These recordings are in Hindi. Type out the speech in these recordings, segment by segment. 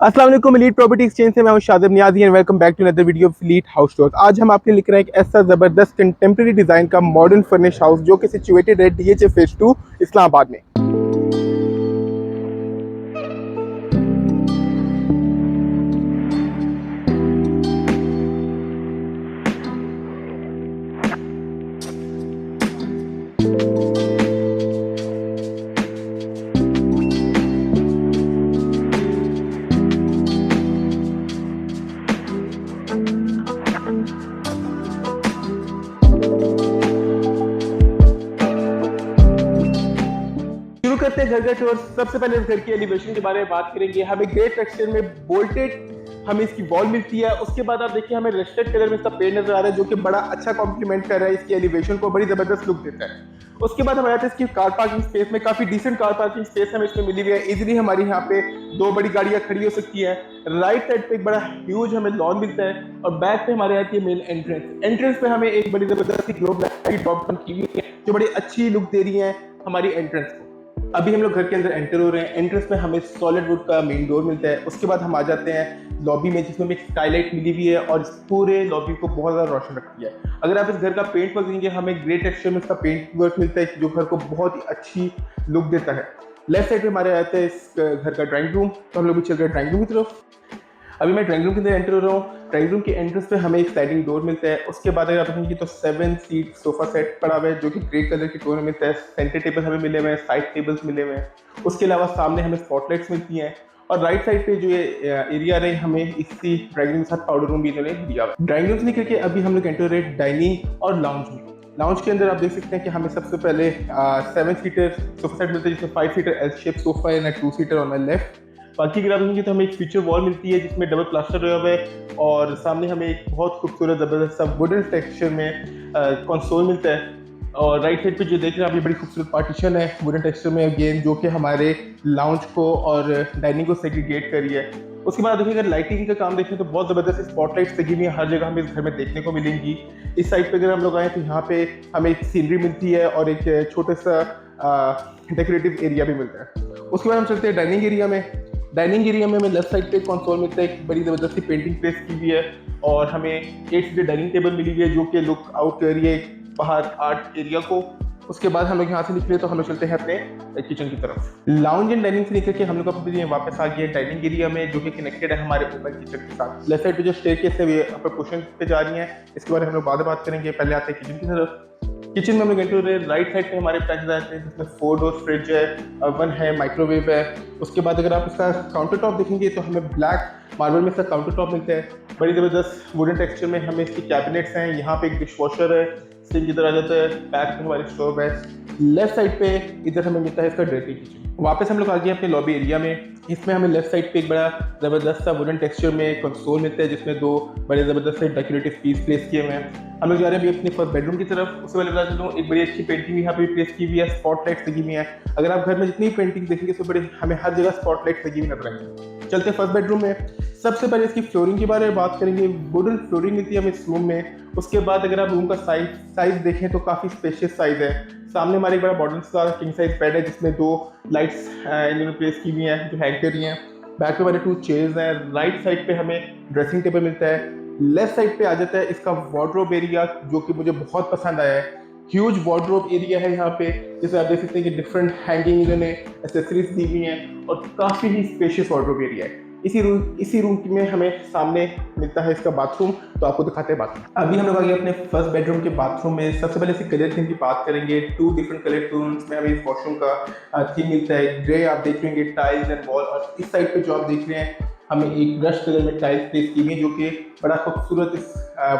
अस्सलाम वालेकुम। एलीट प्रॉपर्टी एक्सचेंज से मैं हूं Shadib Niazi and welcome back to another video of elite house stores. आज हम आपके लिए लेकर आए एक ऐसा ज़बरदस्त कंटेम्प्रेरी डिज़ाइन का मॉडर्न फर्निश हाउस जो कि सिचुएटेड है डीएचए फेज 2 इस्लामाबाद में। शुरू करते हैं घर का टूर। सबसे पहले इस घर की एलिवेशन के बारे में बात करेंगे। हमें ग्रे टेक्सचर में बोल्टेड हमें इसकी वॉल मिलती है। उसके बाद आप देखिए हमें रस्टर्ड कलर में इसका पेंट नजर आ रहा है जो कि बड़ा अच्छा कॉम्प्लीमेंट कर रहा है इसकी एलिवेशन को, बड़ी जबरदस्त लुक देता है। उसके बाद हमारे आते हैं इसकी कार पार्किंग स्पेस में। काफी डिसेंट कार पार्किंग स्पेस हमें इसमें मिली हुई है। इजीली हमारी यहाँ पे दो बड़ी गाड़ियां खड़ी हो सकती है। राइट साइड पे एक बड़ा ह्यूज हमें लॉन मिलता है और बैक पे हमारे आती है मेन एंट्रेंस पे हमें एक बड़ी जबरदस्त ग्लोब लाइट ड्रॉप की हुई है जो बड़ी अच्छी लुक दे रही है हमारी एंट्रेंस को। अभी हम लोग घर के अंदर एंटर हो रहे हैं। एंट्रेंस में हमें सॉलिड वुड का मेन डोर मिलता है। उसके बाद हम आ जाते हैं लॉबी में जिसमें एक स्काईलाइट मिली हुई है और इस पूरे लॉबी को बहुत ज़्यादा रोशन रखती है। अगर आप इस घर का पेंट वर्क देंगे हमें ग्रे टेक्सचर में इसका पेंट वर्क मिलता है जो घर को बहुत ही अच्छी लुक देता है। लेफ्ट साइड पे हमारे आते हैं इस घर का ड्राइंग रूम। तो हम लोग भी चल रहे हैं ड्राइंग रूम की तरफ। अभी मैं ड्राइंग रूम के अंदर एंटर हो रहा हूँ। ड्राइंग रूम के एंट्रेंस पे हमें एक स्लाइडिंग डोर मिलता है। उसके बाद अगर आप देखेंगे तो 7 सीट सोफा सेट पड़ा हुआ है जो कि ग्रे कलर के टोन में मिलता है। सेंटर टेबल हमें मिले हुए हैं, साइड टेबल्स मिले हुए हैं। उसके अलावा सामने हमें स्पॉटलाइट्स मिलती हैं और राइट साइड पे जो ये एरिया रहे हमें इसी ड्राइंग रूम के साथ पाउडर रूम भी इन्होंने दिया। ड्राइंग रूम से निकल के अभी हम लोग एंटर हो रहे हैं डाइनिंग और लाउंज में। लाउंज के अंदर आप देख सकते हैं कि हमें सबसे पहले 7 सीटर सोफा सेट मिलता है जिसमें 5 सीटर एल शेप सोफा है ना 2 सीटर ऑन माई लेफ्ट। बाकी अगर आप देखेंगे तो हमें एक फीचर वॉल मिलती है जिसमें डबल प्लास्टर हुआ हुआ है और सामने हमें एक बहुत खूबसूरत जबरदस्त सा वुडन टेक्सचर में कंसोल मिलता है। और राइट साइड पे जो देख रहे हैं आप ये बड़ी खूबसूरत पार्टीशन है वुडन टेक्सचर में अगेन जो कि हमारे लाउंज को और डाइनिंग को सेग्रीगेट कर रही है। उसके बाद देखिए अगर लाइटिंग का काम देखें तो बहुत ज़बरदस्त स्पॉटलाइट्स लगी हुई है हर जगह हमें इस घर में देखने को मिलेंगी। इस साइड पे अगर हम लोग आए तो यहाँ पे हमें एक सीनरी मिलती है और एक छोटा सा डेकोरेटिव एरिया भी मिलता है। उसके बाद हम चलते हैं डाइनिंग एरिया में। डाइनिंग एरिया में हमें लेफ्ट साइड पे कंसोल मिलता है, एक बड़ी ज़बरदस्ती पेंटिंग प्लेस की हुई है और हमें 8 सीटर डाइनिंग टेबल मिली हुई है जो कि लुक आउट कर रही है बाहर आर्ट एरिया को। उसके बाद हम लोग यहाँ से निकले तो हम लोग चलते हैं अपने किचन की तरफ। लाउंज एंड डाइनिंग से निकल के हम लोग अपने वापस आ गए डाइनिंग एरिया में जो कि कनेक्टेड है हमारे ओपन किचन के साथ। लेफ्ट साइड पे जो स्टेयरकेस है वो अपर पोर्शन पे जा रही है, इसके बारे में हम लोग बाद में बात करेंगे। पहले आते हैं किचन की तरफ। किचन में हम लोग एंटर हो रहे हैं। राइट साइड पे हमारे पास जाते हैं जिसमें 4 डोर फ्रिज है, ओवन है, माइक्रोवेव है। उसके बाद अगर आप इसका काउंटर टॉप देखेंगे तो हमें ब्लैक मार्बल में इसका काउंटर टॉप मिलता है। बड़ी ज़बरदस्त वुडन टेक्सचर में हमें इसकी कैबिनेट्स हैं। यहाँ पे एक डिश वॉशर है, सिंक इधर आ जाता है, बैक में हमारी स्टोव है। लेफ्ट साइड पे इधर हमें मिलता है इसका ड्रेसिंग किचन। वापस हम लोग आ गए अपने लॉबी एरिया में। इसमें हमें लेफ्ट साइड पे एक बड़ा ज़बरदस्त सा वुडन टेक्सचर में कंसोल मिलता है जिसमें 2 बड़े ज़बरदस्त से डेकोरेटिव पीस प्लेस किए हुए हैं। हम लोग जा रहे हैं अभी अपने फर्स्ट बेडरूम की तरफ। उससे पहले बता देता हूँ एक बड़ी अच्छी पेंटिंग यहाँ पे प्लेस की हुई है, स्पॉटलाइट्स लगी हुई है। अगर आप घर में जितनी पेंटिंग देखेंगे तो बड़े हमें हर जगह स्पॉटलाइट्स लगी हुई नजर आएंगी। चलते हैं फर्स्ट बेडरूम में। सबसे पहले इसकी फ्लोरिंग के बारे में बात करेंगे। वुडन फ्लोरिंग मिलती है हमें इस रूम में। उसके बाद अगर आप रूम का साइज देखें तो काफ़ी स्पेशियस साइज है। सामने हमारे एक बड़ा मॉडर्न सा किंग साइज बेड है जिसमें 2 लाइट्स इन्होंने प्लेस की हुई हैं जो हैंग कर रही हैं। बैक पे हमारे 2 चेयर्स हैं। राइट साइड पे हमें ड्रेसिंग टेबल मिलता है। लेफ्ट साइड पे आ जाता है इसका वार्डरोब एरिया जो कि मुझे बहुत पसंद आया है। ह्यूज वार्डरोब एरिया है यहाँ पे जिसमें आप देख सकते हैं कि डिफरेंट हैंगिंग इन्होंने एसेसरीज दी हुई हैं और काफ़ी ही स्पेशियस वार्डरोब एरिया है। इसी रूम में हमें सामने मिलता है इसका बाथरूम। तो आपको दिखाते हैं बाथरूम। अभी हम लोग आ गए अपने फर्स्ट बेडरूम के बाथरूम में। सबसे पहले इसकी कलर थीम की बात करेंगे। 2 डिफरेंट कलर टोन्स में हमें इस वॉशरूम का थीम मिलता है। ग्रे आप देख रहे हैं टाइल्स एंड वॉल और इस साइड पे जो आप देख रहे हैं हमें एक ब्रश कलर में टाइल्स प्लेस की हुई है जो कि बड़ा खूबसूरत इस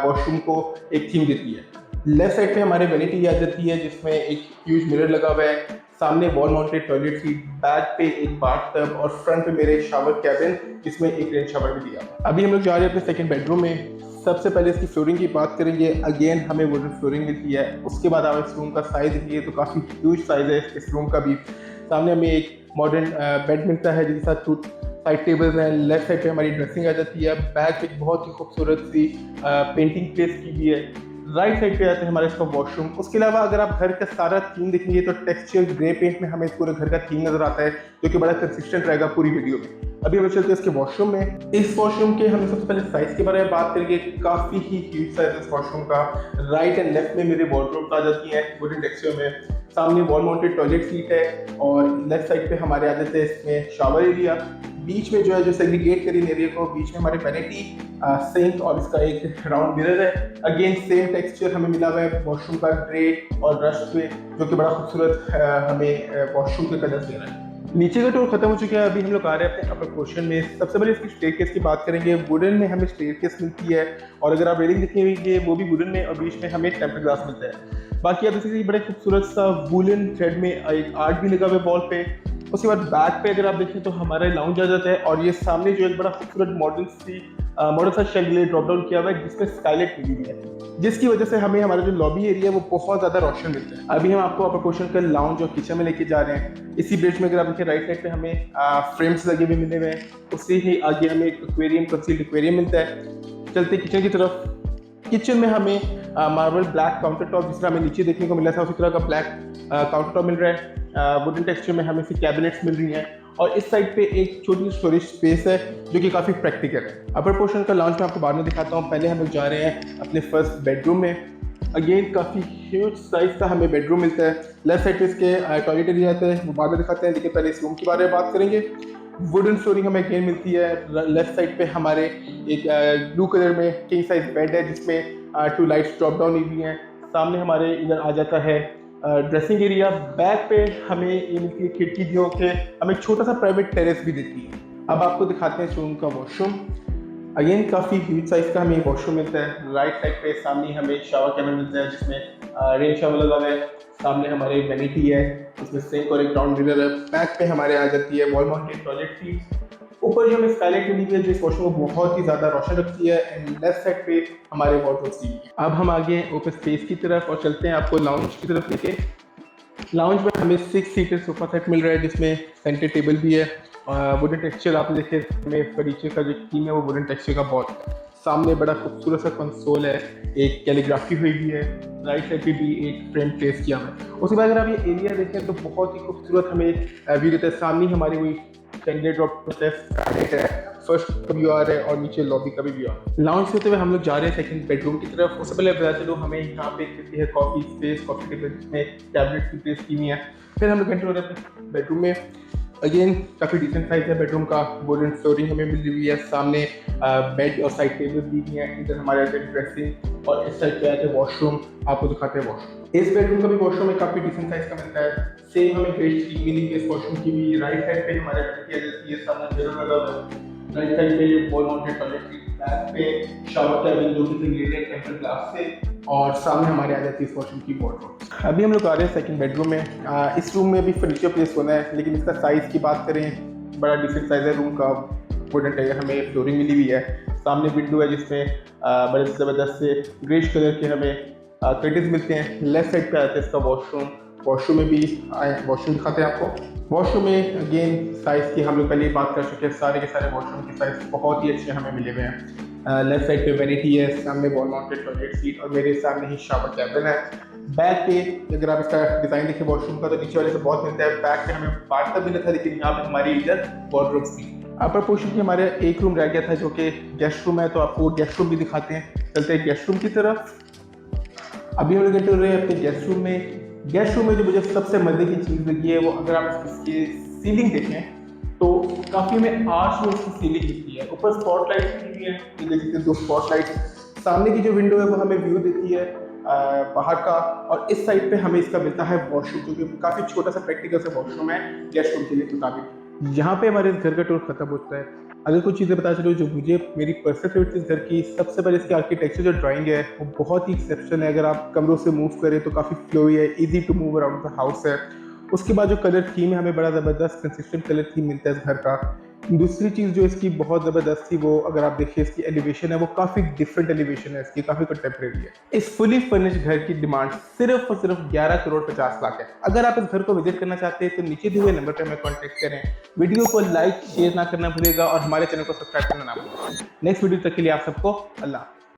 वॉशरूम को एक थीम देती है। लेफ्ट साइड पे हमारे वैनिटी आ जाती है जिसमें एक ह्यूज मिरर लगा हुआ है। सामने wall mounted toilet seat, back पे एक बाथ टब और फ्रंट पे मेरे शावर कैबिन जिसमें एक रेन शावर भी दिया। अभी हम लोग जा रहे हैं अपने सेकंड बेडरूम में। सबसे पहले इसकी फ्लोरिंग की बात करेंगे। अगेन हमें वुडन फ्लोरिंग मिलती है। उसके बाद आप इस रूम का साइज देखिए तो काफ़ी ह्यूज साइज है इस रूम का भी। सामने हमें एक मॉडर्न बेड मिलता है जिसके साथ 2 साइड टेबल्स हैं। लेफ्ट साइड पे हमारी ड्रेसिंग आ जाती है। बैक एक बहुत ही खूबसूरत सी पेंटिंग प्लेस की हुई है। राइट साइड पे आते हैं हमारे इसका वॉशरूम। उसके अलावा अगर आप घर का सारा थीम देखेंगे तो टेक्सचर ग्रे पेंट में हमें पूरे घर का थीम नजर आता है जो कि बड़ा कंसिस्टेंट रहेगा पूरी वीडियो में। अभी हम चलते हैं इसके वॉशरूम में। इस वॉशरूम के हम सबसे पहले साइज के बारे में बात करेंगे। काफ़ी ही ह्यूज साइज इस वॉशरूम का। राइट एंड लेफ्ट में मेरे वार्डरोब आ जाती हैं वुडन टेक्सचर में। सामने वॉल माउंटेड टॉयलेट सीट है और लेफ्ट साइड पे हमारे आ जाते हैं इसमें शावर एरिया। बीच में जो है जो सेग्रीगेट करी एरिया को, बीच में हमारे वैनिटी सिंक और इसका एक राउंड मिरर है। अगेन सेम टेक्सचर हमें मिला हुआ है वॉशरूम का ग्रे और रस्ट पे, जो कि बड़ा खूबसूरत हमें वॉशरूम के कलर दे रहा है। नीचे का टूर खत्म हो चुका है। अभी हम लोग आ रहे हैं अपने अपर पोर्शन में। सबसे पहले इसकी स्टेयरकेस की बात करेंगे। वुडन में हमें स्टेयरकेस मिलती है और अगर आप रेलिंग देखेंगे वो भी वुडन में और बीच में हमें टेम्पर्ड ग्लास मिलता है। बाकी आप इसी बड़े खूबसूरत सा वुलन थ्रेड में एक आर्ट भी लगा हुआ है वॉल पे। उसके बाद बैक पे अगर आप देखें तो हमारा लाउंज आ जाता है और ये सामने जो एक बड़ा खूबसूरत मॉडल सा शेल्फ ड्रॉप डाउन किया हुआ है जिसमें स्काईलाइट मिली हुई है, जिसकी वजह से हमें हमारा जो लॉबी एरिया है वो बहुत ज़्यादा रोशन मिलता है। अभी हम आपको अपर पोर्शन का लाउंज और किचन में लेके जा रहे हैं। इसी ब्रिज में अगर आप देखें राइट साइड पे हमें फ्रेम्स लगे हुए मिले हुए हैं। उससे ही आगे हमें एक एक्वेरियम, कंसील्ड एक्वेरियम मिलता है। चलते किचन की तरफ। किचन में हमें मार्बल ब्लैक काउंटर टॉप जिस तरह हमें नीचे देखने को मिला था उसी तरह का ब्लैक काउंटर टॉप मिल रहा है। वुडन टेक्सचर में हमें फिर कैबिनेट्स मिल रही हैं और इस साइड पे एक छोटी स्टोरेज स्पेस है जो कि काफ़ी प्रैक्टिकल है। अपर पोर्शन का लॉन्च मैं आपको बाद में दिखाता हूँ। पहले हम लोग जा रहे हैं अपने फर्स्ट बेडरूम में। अगेन काफ़ी ह्यूज साइज का हमें बेडरूम मिलता है। लेफ्ट साइड पे इसके टॉयलेट एरिया आता है, वो बाद में दिखाते हैं, लेकिन पहले इस रूम के बारे में बात करेंगे। वुडन फ्लोरिंग हमें अगेन मिलती है। लेफ्ट साइड पे हमारे एक ब्लू कलर में किंग साइज बेड है जिसमें 2 लाइट्स ड्रॉप डाउन हुई हैं। सामने हमारे इधर आ जाता है ड्रेसिंग एरिया। बैक पे हमें ये मिलती है खिड़की जो कि हमें छोटा सा प्राइवेट टेरेस भी देती है। अब आपको दिखाते हैं इस रूम का वॉशरूम। अगेन काफ़ी ह्यूज साइज का हमें वॉशरूम मिलता है। राइट साइड पे सामने हमें शावर कैबिन मिलता है जिसमें रेन शावर लगा हुआ है। सामने हमारे वैनिटी है, उसमें सिंक और एक राउंड मिरर है। बैक पे हमारे आ जाती है वॉल माउंटेड टॉयलेट सीट। ऊपर जो हमें स्काईलाइट मिली हुई है जो इस वॉशरूम को बहुत ही ज़्यादा रोशन रखती है। एंड लेफ्ट साइड पे हमारे वार्डरोब सी है। अब हम आगे ओपन स्पेस की तरफ और चलते हैं आपको लाउंज की तरफ लेके। लाउंज में हमें 6 सीटर सोफा सेट मिल रहा है जिसमें सेंटर टेबल भी है। वुडन टेक्सचर आप देखें, हमें फर्नीचर का जो थीम है वो वुडन टेक्सचर का बहुत है। सामने बड़ा खूबसूरत सा कंसोल है, एक कैलीग्राफी हुई भी है। राइट साइड पे भी एक फ्रेम प्लेस किया हुआ है। उसके बाद अगर आप ये एरिया देखें तो बहुत ही खूबसूरत हमें व्यू देता है। सामने हमारी वही स्टैंडर्ड ड्रॉप है, फर्स्ट का व्यू आ रहा है और नीचे लॉबी का भी व्यू आ रहा है। लाउंज से होते हुए हम लोग जा रहे हैं सेकंड बेडरूम की तरफ। उससे पहले बता चलो हमें यहाँ पे है कॉफी स्पेस, कॉफी टेबल जिसमें टैबलेट की प्लेस की हुई है। फिर हम लोग एंटर हो रहे हैं बेडरूम में। अगेन काफ़ी डिसेंट साइज है बेडरूम का। वुडन फ्लोरिंग हमें मिल रही है। सामने बेड और साइड टेबल दी हुई है। इधर हमारे ड्रेसिंग और इस साइड पे आते हैं वॉशरूम। आपको दिखाते हैं वॉशरूम। इस बेडरूम का भी वॉशरूम में काफ़ी डिसेंट साइज का मिलता है। सेम हमें ग्रेट की मिली इस वॉशरूम की भी। राइट साइड पे हमारे बेड की है, सामने मिरर लगा हुआ है। राइट साइड पे वॉल माउंटेड टॉयलेट की, बैक पे शावर कैबिन जो कि ग्रेडेड टेम्पर्ड ग्लास से, और सामने हमारे आ जाती है इस वॉशरूम की वार्डरोब। अभी हम लोग आ रहे हैं सेकंड बेडरूम में। इस रूम में भी फर्नीचर प्लेस होना है, लेकिन इसका साइज़ की बात करें बड़ा डिसेंट साइज़ है रूम का। वुडन टाइगर हमें फ्लोरिंग मिली हुई है। सामने विंडो है जिसमें बड़े ज़बरदस्त से ग्रेश कलर के हमें कर्टेन्स मिलते हैं। लेफ्ट साइड पे आता है इसका वॉशरूम। वॉशरूम में भी वॉशरूम दिखाते हैं आपको। वॉशरूम में अगेन साइज़ की हम लोग पहले ही बात कर चुके हैं। सारे के सारे वॉशरूम के साइज़ बहुत ही अच्छे हमें मिले हुए हैं। लेफ्ट साइड पे वैनिटी है, सामने वॉल माउंटेड टॉयलेट सीट और मेरे सामने ही शावर कैबिन है। बैक पे अगर आप इसका डिज़ाइन देखें वॉशरूम का तो नीचे वाले से बहुत मिलता है। बैक पे हमें बाथटब भी था, लेकिन यहाँ पे हमारी इधर वार्डरोब्स थी। अपर पोर्शन की हमारे एक रूम रह गया था जो कि गेस्ट रूम है, तो आपको गेस्ट रूम भी दिखाते हैं। चलते हैं गेस्ट रूम की तरफ। अभी हम लोग एंटर हो रहे हैं अपने गेस्ट रूम में। गेस्ट रूम में जो मुझे सबसे मजे की चीज़ लगी है वो अगर आप इसकी सीलिंग देखें तो काफ़ी हमें आर्च में इसकी सीलिंग दिखती है। ऊपर स्पॉटलाइट भी है, ये देख सकते हैं 2 स्पॉटलाइट। सामने की जो विंडो है वो हमें व्यू देती है बाहर का, और इस साइड पे हमें इसका मिलता है वॉशरूम, जो कि काफ़ी छोटा सा प्रैक्टिकल सा वॉशरूम है गेस्ट रूम के लिए मुताबिक। यहाँ पे हमारे घर का टूर खत्म होता है। अगर कुछ चीज़ें पता चलो जो मुझे मेरी पर्सनल फेवरेट इस घर की, सबसे पहले इसकी आर्किटेक्चर जो ड्राइंग है वो बहुत ही एक्सेप्शनल है। अगर आप कमरों से मूव करें तो काफ़ी फ्लोई है, easy to move around the house है। उसके बाद जो कलर थीम है हमें बड़ा ज़बरदस्त कंसिस्टेंट कलर थीम मिलता है इस घर का। दूसरी चीज़ जो इसकी बहुत ज़बरदस्त थी वो अगर आप देखिए इसकी एलिवेशन है वो काफ़ी डिफरेंट एलिवेशन है इसकी, काफ़ी कंटेम्प्रेरी है। इस फुली फर्निश्ड घर की डिमांड सिर्फ और सिर्फ 11 करोड़ 50 लाख है। अगर आप इस घर को विजिट करना चाहते हैं तो नीचे दिए हुए नंबर पर हमें कॉन्टैक्ट करें। वीडियो को लाइक शेयर ना करना भूलिएगा और हमारे चैनल को सब्सक्राइब करना ना भूलिएगा। नेक्स्ट वीडियो तक के लिए आप सबको अल्लाह।